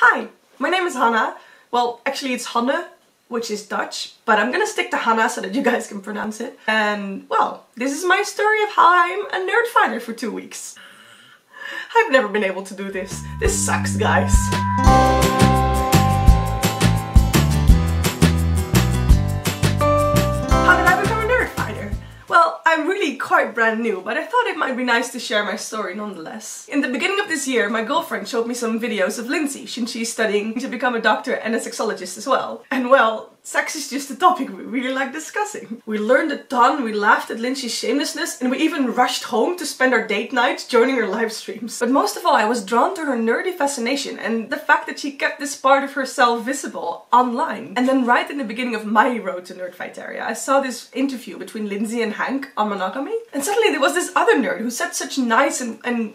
Hi, my name is Hanne. Well, actually it's Hanne, which is Dutch, but I'm gonna stick to Hanne so that you guys can pronounce it. And, well, this is my story of how I'm a Nerdfighter for 2 weeks. I've never been able to do this. This sucks, guys. How did I become a Nerdfighter? Well, I'm really quite brand new, but I thought it might be nice to share my story nonetheless. In the beginning of this year, my girlfriend showed me some videos of Lindsay, since she's studying to become a doctor and a sexologist as well. And well, sex is just a topic we really like discussing. We learned a ton, we laughed at Lindsay's shamelessness, and we even rushed home to spend our date nights joining her live streams. But most of all, I was drawn to her nerdy fascination and the fact that she kept this part of herself visible online. And then right in the beginning of my road to Nerdfighteria, I saw this interview between Lindsay and Hank on monogamy. And suddenly there was this other nerd who said such nice and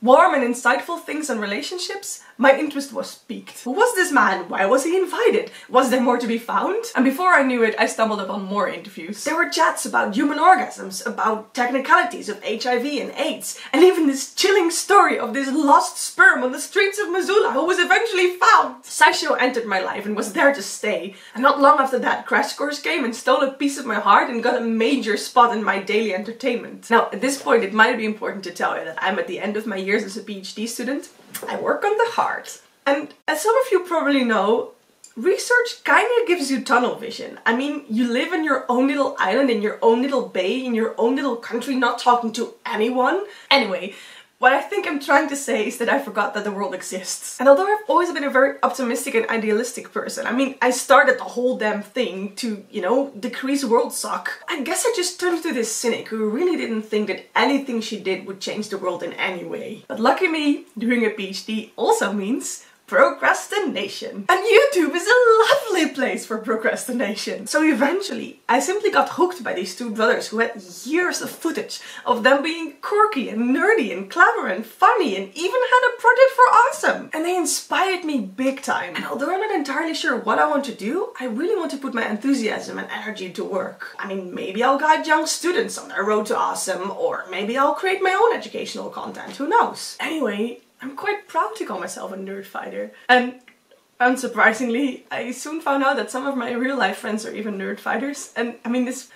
warm and insightful things on relationships. My interest was piqued. Who was this man? Why was he invited? Was there more to be found? And before I knew it, I stumbled upon more interviews. There were chats about human orgasms, about technicalities of HIV and AIDS, and even this chilling story of this lost sperm on the streets of Missoula who was eventually found. SciShow entered my life and was there to stay, and not long after that, Crash Course came and stole a piece of my heart and got a major spot in my daily entertainment. Now, at this point, it might be important to tell you that I'm at the end of my years as a PhD student. I work on the heart. And as some of you probably know, research kinda gives you tunnel vision. I mean, you live in your own little island, in your own little bay, in your own little country, not talking to anyone. Anyway, what I think I'm trying to say is that I forgot that the world exists. And although I've always been a very optimistic and idealistic person, I mean, I started the whole damn thing to, you know, decrease world suck. I guess I just turned into this cynic who really didn't think that anything she did would change the world in any way. But lucky me, doing a PhD also means procrastination. And YouTube is a lovely place for procrastination. So eventually, I simply got hooked by these two brothers who had years of footage of them being quirky and nerdy and clever and funny and even had a project for awesome. And they inspired me big time. And although I'm not entirely sure what I want to do, I really want to put my enthusiasm and energy to work. I mean, maybe I'll guide young students on their road to awesome, or maybe I'll create my own educational content, who knows? Anyway, I'm quite proud to call myself a Nerdfighter. And unsurprisingly, I soon found out that some of my real life friends are even Nerdfighters. And I mean, this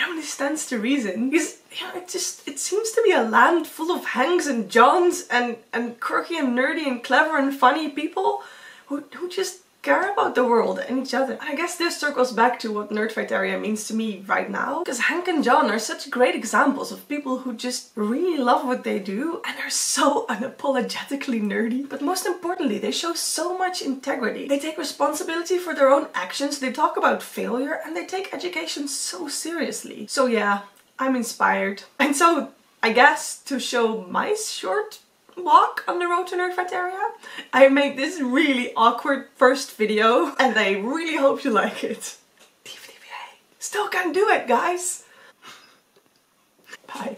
only stands to reason. Because, you know, it seems to be a land full of Hanks and Johns and quirky and nerdy and clever and funny people who just care about the world and each other. And I guess this circles back to what Nerdfighteria means to me right now. Because Hank and John are such great examples of people who just really love what they do and are so unapologetically nerdy. But most importantly, they show so much integrity. They take responsibility for their own actions, they talk about failure, and they take education so seriously. So yeah, I'm inspired. And so, I guess, to show my short walk on the road to Nerdfighteria, I made this really awkward first video, and I really hope you like it. TVDBA. Still can't do it, guys. Bye.